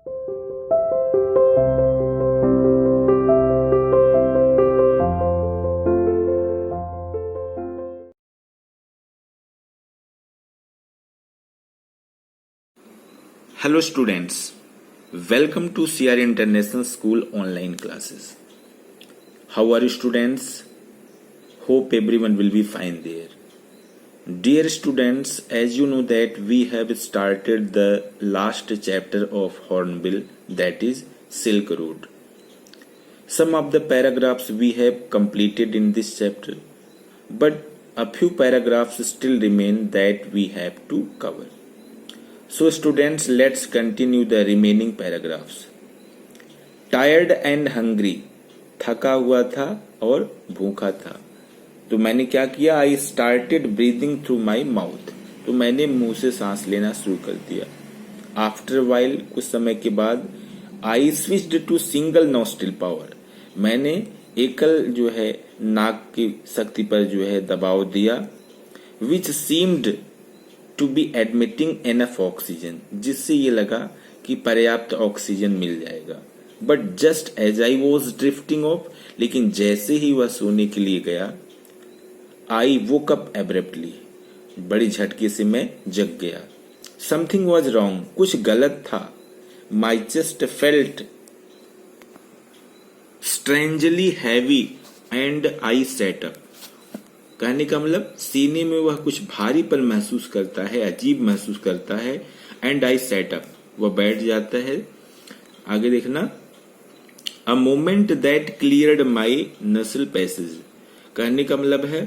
Hello students, welcome to CR International School online classes. How are you students? Hope everyone will be fine there. Dear students, as you know that we have started the last chapter of Hornbill, that is Silk Road. Some of the paragraphs we have completed in this chapter, but a few paragraphs still remain that we have to cover. So students, let's continue the remaining paragraphs. Tired and hungry, थका हुआ था और भूखा था. तो मैंने क्या किया? I started breathing through my mouth. तो मैंने मुंह से सांस लेना शुरू कर दिया. After a while, कुछ समय के बाद, I switched to single nostril power. मैंने एकल जो है नाक की शक्ति पर जो है दबाव दिया. Which seemed to be admitting enough oxygen, जिससे ये लगा कि पर्याप्त ऑक्सीजन मिल जाएगा. But just as I was drifting off, लेकिन जैसे ही वह सोने के लिए गया, I woke up abruptly. बड़ी झटके से मैं जग गया. Something was wrong, कुछ गलत था. My chest felt strangely heavy and I sat up. कहने का मतलब सीने में वह कुछ भारीपन महसूस करता है, अजीब महसूस करता है. एंड आई सेट अप, वह बैठ जाता है. आगे देखना. अ मोमेंट दैट क्लियर्ड माई नसल पैसेज. कहने का मतलब है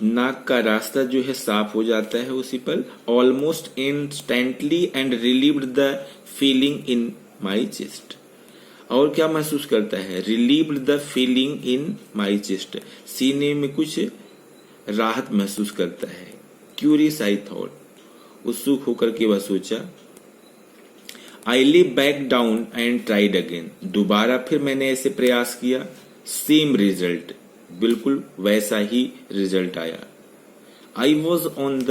नाक का रास्ता जो है साफ हो जाता है उसी पर. Almost instantly and relieved the feeling in my chest. और क्या महसूस करता है? Relieved the feeling in my chest. सीने में कुछ राहत महसूस करता है. क्यूरियस आई थॉट, उत्सुक होकर के वह सोचा. I lay back down and tried again. दोबारा फिर मैंने ऐसे प्रयास किया. सेम रिजल्ट, बिल्कुल वैसा ही रिजल्ट आया. I was on the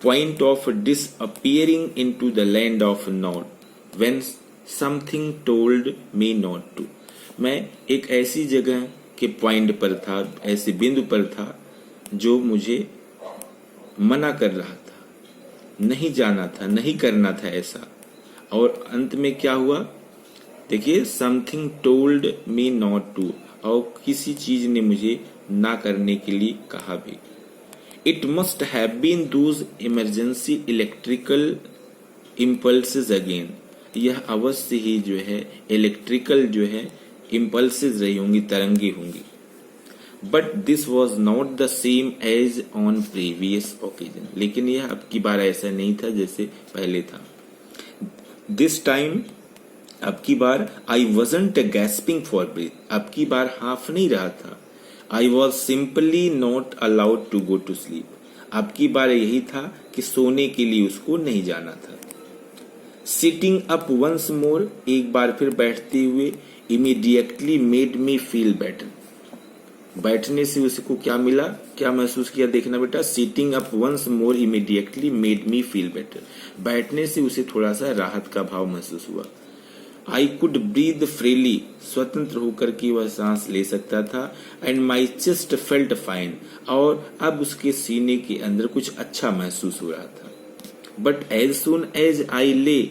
point of disappearing into the land of not when something told me not to. मैं एक ऐसी जगह के पॉइंट पर था, ऐसे बिंदु पर था जो मुझे मना कर रहा था, नहीं जाना था, नहीं करना था ऐसा. और अंत में क्या हुआ? देखिए, something told me not to, और किसी चीज ने मुझे ना करने के लिए कहा भी. It must have been those emergency electrical impulses again. यह अवश्य ही जो है इलेक्ट्रिकल जो है इम्पल्सेस रही होंगी, तरंगे होंगी. But this was not the same as on previous occasion. लेकिन यह अब की बार ऐसा नहीं था जैसे पहले था. This time, अब की बार, I wasn't gasping for breath. अब की बार हाफ नहीं रहा था. I was simply not allowed to go to sleep. अब की बार यही था कि सोने के लिए उसको नहीं जाना था. Sitting up once more, एक बार फिर बैठते हुए, immediately made me feel better. बैठने से उसको क्या मिला, क्या महसूस किया? देखना बेटा. Sitting up once more immediately made me feel better. बैठने से उसे थोड़ा सा राहत का भाव महसूस हुआ. आई कुड ब्रीथ फ्रीली, स्वतंत्र होकर के वह सांस ले सकता था. And my chest felt fine, और अब उसके सीने के अंदर कुछ अच्छा महसूस हो रहा था. But as soon as I lay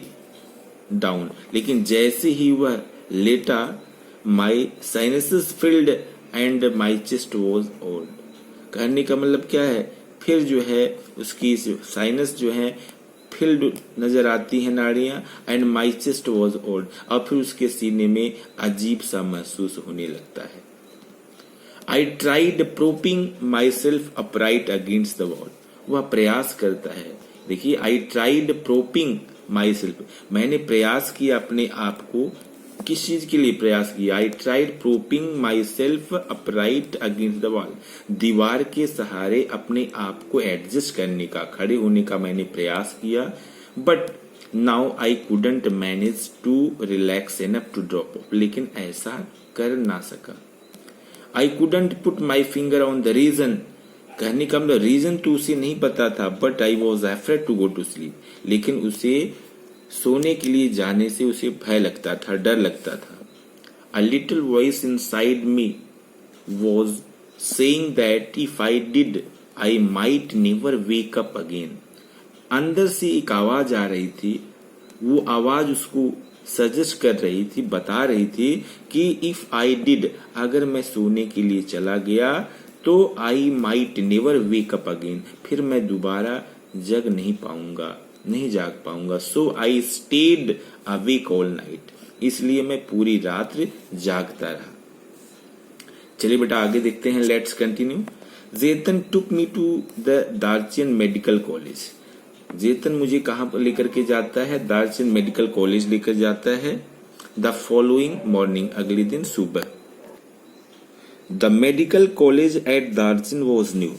down, लेकिन जैसे ही वह लेटा, my sinuses filled and my chest was old. कहने का मतलब क्या है? फिर जो है उसकी साइनस जो है फिल्ड नजर आती है, नाड़ियां. And my chest was old, और फिर उसके सीने में अजीब सा महसूस होने लगता है. I tried propping myself upright against the wall. वह प्रयास करता है. देखिए, आई ट्राइड प्रोपिंग माई सेल्फ, मैंने प्रयास किया अपने आप को. किस चीज के लिए प्रयास किया? I tried propping myself upright against the wall. दीवार के सहारे अपने आप को एडजस्ट करने का, खड़े होने का मैंने प्रयास किया. But now I couldn't manage to relax enough to drop off. लेकिन ऐसा कर ना सका. I couldn't put my finger on the reason. कहने का मतलब रीजन तो उसे नहीं पता था. But I was afraid to go to sleep. लेकिन उसे सोने के लिए जाने से उसे भय लगता था, डर लगता था। A little voice inside me was saying that if I did, I might never wake up again. अंदर से एक आवाज आ रही थी, वो आवाज उसको सजेस्ट कर रही थी, बता रही थी कि इफ आई डिड, अगर मैं सोने के लिए चला गया तो I might never wake up again, फिर मैं दोबारा जग नहीं पाऊंगा, नहीं जाग पाऊंगा। So I stayed awake all night, इसलिए मैं पूरी रात जागता रहा। चलिए बेटा आगे देखते हैं, let's continue. Jetan took me to the Darchen medical college. Jetan मुझे कहां पर लेकर के जाता है? दार्जियन मेडिकल कॉलेज लेकर जाता है। द फॉलोइंग मॉर्निंग, अगले दिन सुबह। The medical college at Darchen was new.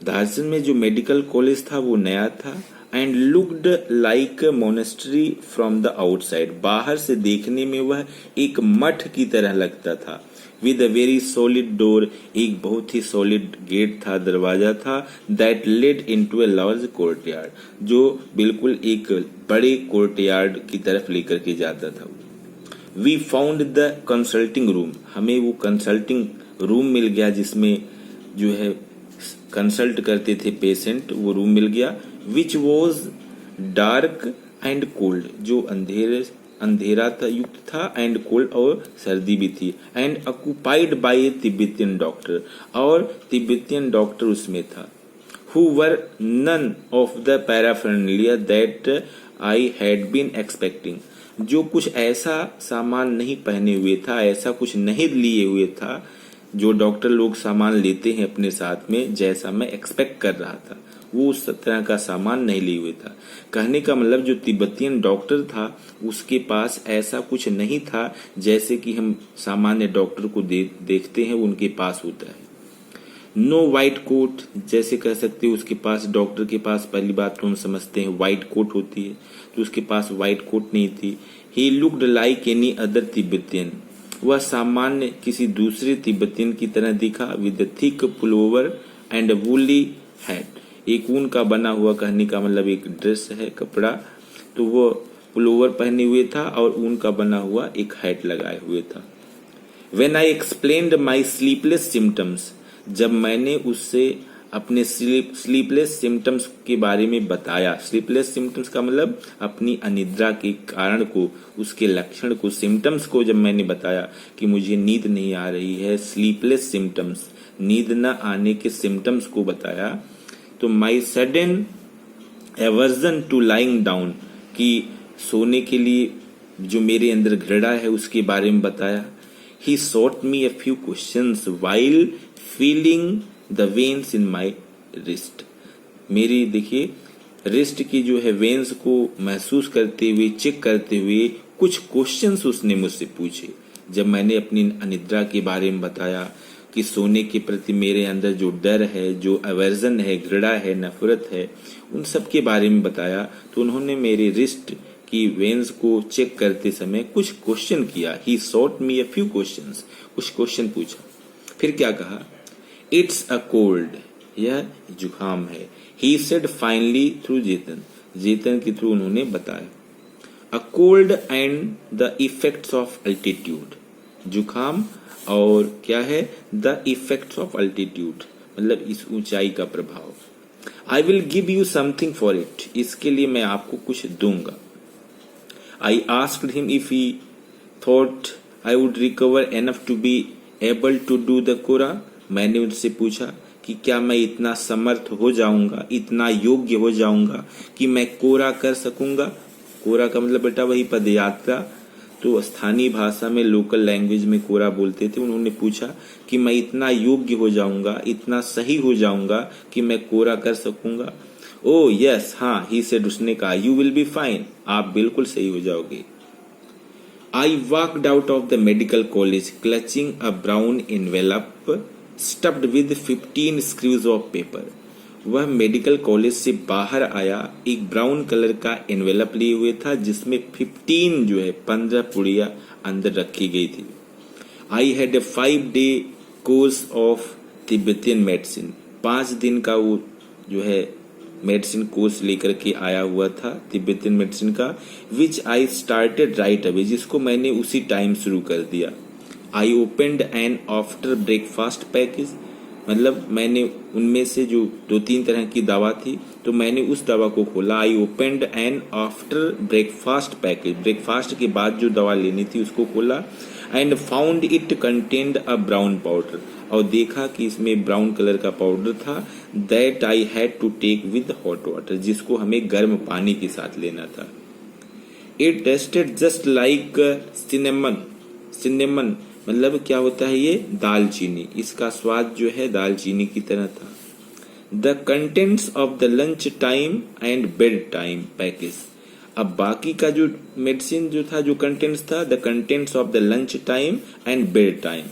Darchen में जो मेडिकल कॉलेज था वो नया था। And looked like monastery from the outside, बाहर से देखने में वह एक मठ की तरह लगता था। With a very solid door, एक बहुत ही सॉलिड गेट था, दरवाजा था। That led into a large courtyard, जो बिल्कुल एक बड़े कोर्टयार्ड की तरफ लेकर के जाता था। We found the consulting room, हमें वो कंसल्टिंग रूम मिल गया जिसमें जो है कंसल्ट करते थे पेशेंट, वो रूम मिल गया। Which was dark and cold, जो अंधेरा था, युक्त था, एंड कोल्ड, और सर्दी भी थी। And occupied by a Tibetan doctor, और तिब्बतियन डॉक्टर उसमें था। Who wore none of the paraphernalia that I had been expecting, जो कुछ ऐसा सामान नहीं पहने हुए था, ऐसा कुछ नहीं लिए हुए था जो डॉक्टर लोग सामान लेते हैं अपने साथ में, जैसा मैं एक्सपेक्ट कर रहा था, वो उस तरह का सामान नहीं लिए हुए था। कहने का मतलब जो तिब्बतियन डॉक्टर था उसके पास ऐसा कुछ नहीं था जैसे कि हम सामान्य डॉक्टर को देखते हैं उनके पास होता है। नो वाइट कोट, जैसे कह सकते हो उसके पास, डॉक्टर के पास पहली बात तो हम समझते हैं वाइट कोट होती है, तो उसके पास वाइट कोट नहीं थी। He looked like any other Tibetan, वह सामान्य किसी दूसरे तिब्बतियन की तरह दिखा। With thick pullover and woolly hat, एक ऊन का बना हुआ, कहने का मतलब एक ड्रेस है, कपड़ा, तो वो पुलोवर पहने हुए था और ऊन का बना हुआ एक हैट लगाए हुए था। When I explained my sleepless symptoms, जब मैंने उससे अपने स्लीपलेस सिम्टम्स के बारे में बताया। स्लीपलेस सिम्टम्स का मतलब अपनी अनिद्रा के कारण को, उसके लक्षण को, सिम्टम्स को जब मैंने बताया कि मुझे नींद नहीं आ रही है, स्लीपलेस सिम्टम्स, नींद न आने के सिम्टम्स को बताया, तो my sudden aversion to lying down, कि सोने के लिए जो मेरे अंदर घृणा है उसके बारे में बताया। He sought me a few questions while feeling the veins in my wrist, मेरी देखिए रिस्ट की जो है वेन्स को महसूस करते हुए, चेक करते हुए कुछ क्वेश्चंस उसने मुझसे पूछे। जब मैंने अपनी अनिद्रा के बारे में बताया कि सोने के प्रति मेरे अंदर जो डर है, जो अवर्जन है, घृणा है, नफरत है, उन सब के बारे में बताया, तो उन्होंने मेरे रिस्ट की वेन्स को चेक करते समय कुछ क्वेश्चन किया। He sought me a few questions, कुछ क्वेश्चन पूछा। फिर क्या कहा? इट्स अ कोल्ड, यह जुकाम है। ही सेड फाइनली थ्रू जेतन, जेतन के थ्रू उन्होंने बताया। A cold and the effects of altitude, जुकाम और क्या है? द इफेक्ट्स ऑफ अल्टीट्यूड, मतलब इस ऊंचाई का प्रभाव। I will give you something for it, इसके लिए मैं आपको कुछ दूंगा। I asked him if he thought I would recover enough to be able to do the kora, मैंने उनसे पूछा कि क्या मैं इतना समर्थ हो जाऊंगा, इतना योग्य हो जाऊंगा कि मैं कोरा कर सकूंगा। कोरा का मतलब बेटा वही पदयात्रा, तो स्थानीय भाषा में, लोकल लैंग्वेज में कोरा बोलते थे। उन्होंने पूछा कि मैं इतना योग्य हो जाऊंगा, इतना सही हो जाऊंगा कि मैं कोरा कर सकूंगा। ओ यस, हाँ, ही सेड, उसने कहा, यू विल बी फाइन, आप बिल्कुल सही हो जाओगे। I walked out of the medical college clutching a brown envelope stuffed with 15 screws of paper, वह मेडिकल कॉलेज से बाहर आया एक ब्राउन कलर का एनवेलप लिए हुए था जिसमें 15 जो है 15 पुड़िया अंदर रखी गई थी। I had a 5-day course of Tibetan medicine, 5 दिन का वो जो है मेडिसिन कोर्स लेकर के आया हुआ था, तिब्बतियन मेडिसिन का, which I started right away, जिसको मैंने उसी टाइम शुरू कर दिया। I opened an after breakfast package, मतलब मैंने उनमें से जो 2-3 तरह की दवा थी तो मैंने उस दवा को खोला। I opened an after breakfast package, breakfast के बाद जो दवा लेनी थी उसको खोला। And found it contained a brown powder, और देखा कि इसमें ब्राउन कलर का पाउडर था। That I had to take with hot water, जिसको हमें गर्म पानी के साथ लेना था। It tasted just like cinnamon, cinnamon मतलब क्या होता है ये, दालचीनी, इसका स्वाद जो है दालचीनी की तरह था। The contents of the lunch time and bed time package, अब बाकी का जो मेडिसिन जो था, जो कंटेंट्स था, the contents of the lunch time and bed time,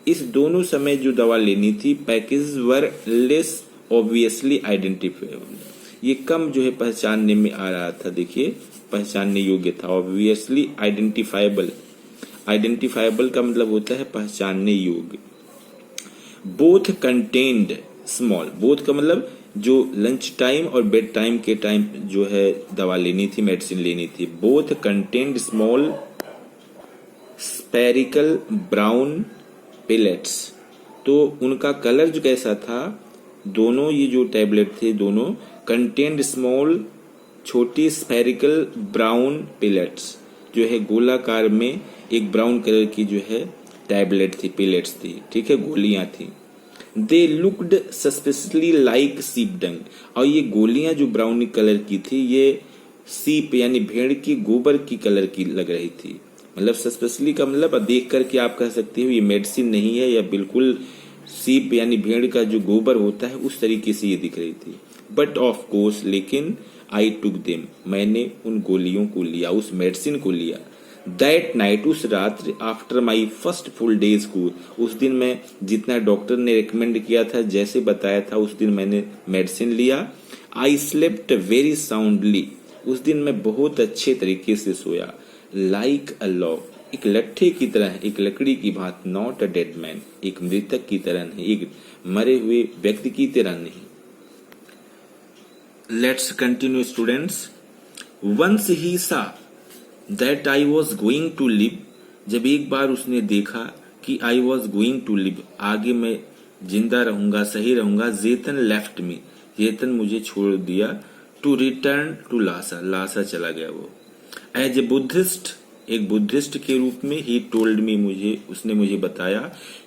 इस दोनों समय जो दवा लेनी थी, पैकेज वर लेस ऑब्वियसली आइडेंटिफाइबल, ये कम जो है पहचानने में आ रहा था। देखिए पहचानने योग्य था, ऑब्वियसली आइडेंटिफाइबल, आइडेंटिफाइबल का मतलब होता है पहचानने योग्य। बोथ कंटेन्ड स्मॉल, बोथ का मतलब जो लंच टाइम और बेड टाइम के टाइम जो है दवा लेनी थी, मेडिसिन लेनी थी। Both contained small spherical brown pellets, तो उनका कलर जो कैसा था, दोनों ये जो टैबलेट थे दोनों कंटेन्ड स्मॉल छोटी स्पेरिकल ब्राउन पिलेट्स, जो है गोलाकार में एक ब्राउन कलर की जो है टैबलेट थी, पिलेट्स थी, ठीक है, गोलियां थी। दे लुक्ड सस्पिशियसली लाइक सीप डंग, और ये गोलियां जो ब्राउन कलर की थी ये सीप यानी भेड़ की गोबर की कलर की लग रही थी। मतलब सस्पिशियसली का मतलब देख करके आप कह सकते हो ये मेडिसिन नहीं है, या बिल्कुल सीप यानी भेड़ का जो गोबर होता है उस तरीके से ये दिख रही थी। बट ऑफ कोर्स, लेकिन आई टुक देम, मैंने उन गोलियों को लिया, उस मेडिसिन को लिया। दैट नाइट, उस रात्रि, after my first full day school, उस दिन मैं जितना डॉक्टर ने रिकमेंड किया था, जैसे बताया था, उस दिन मैंने मेडिसिन लिया। आई स्लेप्ट वेरी साउंडली, उस दिन मैं बहुत अच्छे तरीके से सोया। लाइक अ लॉग, एक लट्ठे की तरह, एक लकड़ी की भांति। नॉट अ डेड मैन, एक मृतक की तरह नहीं, एक मरे हुए व्यक्ति की तरह नहीं। Let's continue students. Once he saw that I was going to live, जब एक बार उसने देखा कि I was going to live, आगे मैं जिंदा रहूंगा, सही रहूंगा। जेतन लेफ्ट मी, जेतन मुझे छोड़ दिया। To return to Lhasa, Lhasa चला गया वो। एज ए बुद्धिस्ट, एक बुद्धिस्ट के रूप में, ही टोल्ड मी, मुझे उसने मुझे बताया।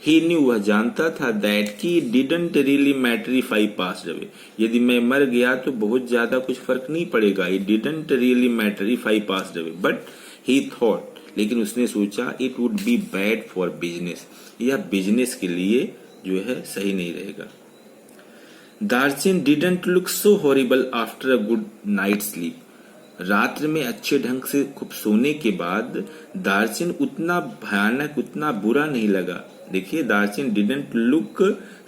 ही न्यू, वह जानता था, दैट की didn't really matter if I passed away, यदि मैं मर गया तो बहुत ज्यादा कुछ फर्क नहीं पड़ेगा। He didn't really matter if I passed away, but he thought, लेकिन उसने सोचा, it would be bad for business, यह बिजनेस के लिए जो है सही नहीं रहेगा। Darchen didn't look so horrible after a good night sleep, रात्र में अच्छे ढंग से खूब सोने के बाद दार्जिन उतना भयानक, उतना बुरा नहीं लगा। देखिए, Darchen didn't look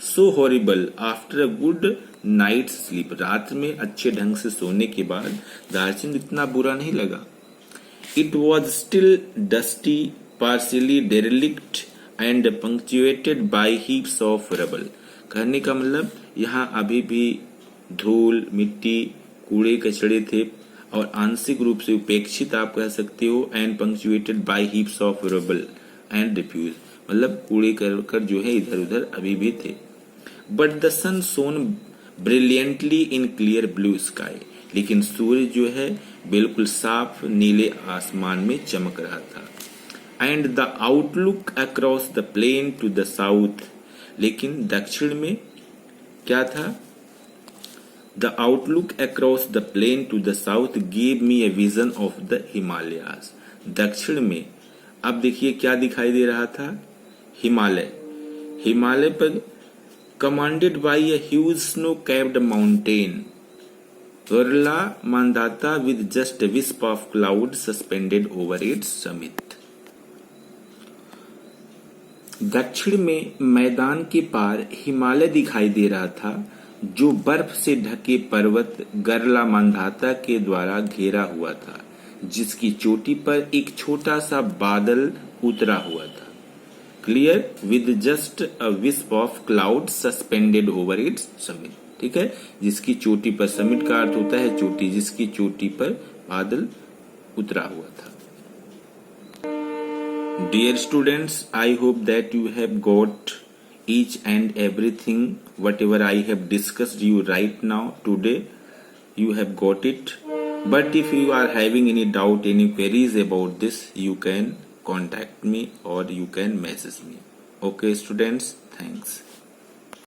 so horrible after a good night sleep, रात्र में अच्छे ढंग से सोने के बाद दार्जिन इतना बुरा नहीं लगा। It was still dusty, partially derelict and punctuated by heaps of rubble, कहने का मतलब यहाँ अभी भी धूल, मिट्टी, कूड़े कचड़े थे और आंशिक रूप से उपेक्षित आप कह सकते हो। And punctuated by heaps of rubble and refuse, मतलब कूड़े करकट जो है इधर उधर अभी भी थे। But the sun shone brilliantly in clear blue sky, लेकिन सूर्य जो है बिल्कुल साफ नीले आसमान में चमक रहा था। And the outlook across the plain to the south, लेकिन दक्षिण में क्या था? The outlook across the plain to the south gave me a vision of the Himalayas. दक्षिण में अब देखिए क्या दिखाई दे रहा था? हिमालय, हिमालय पर commanded by a huge snow-capped mountain, Varla Mandata with just a wisp of cloud suspended over its summit. दक्षिण में मैदान के पार हिमालय दिखाई दे रहा था, जो बर्फ से ढके पर्वत गरला मांधाता के द्वारा घेरा हुआ था, जिसकी चोटी पर एक छोटा सा बादल उतरा हुआ था। Clear, with just a wisp of cloud suspended over it's summit, ठीक है, जिसकी चोटी पर, समिट का अर्थ होता है चोटी, जिसकी चोटी पर बादल उतरा हुआ था। Dear students, I hope that you have got each and everything whatever I have discussed you right now today. You have got it. But if you are having any doubt, any queries about this, you can contact me or you can message me. Okay, students, thanks.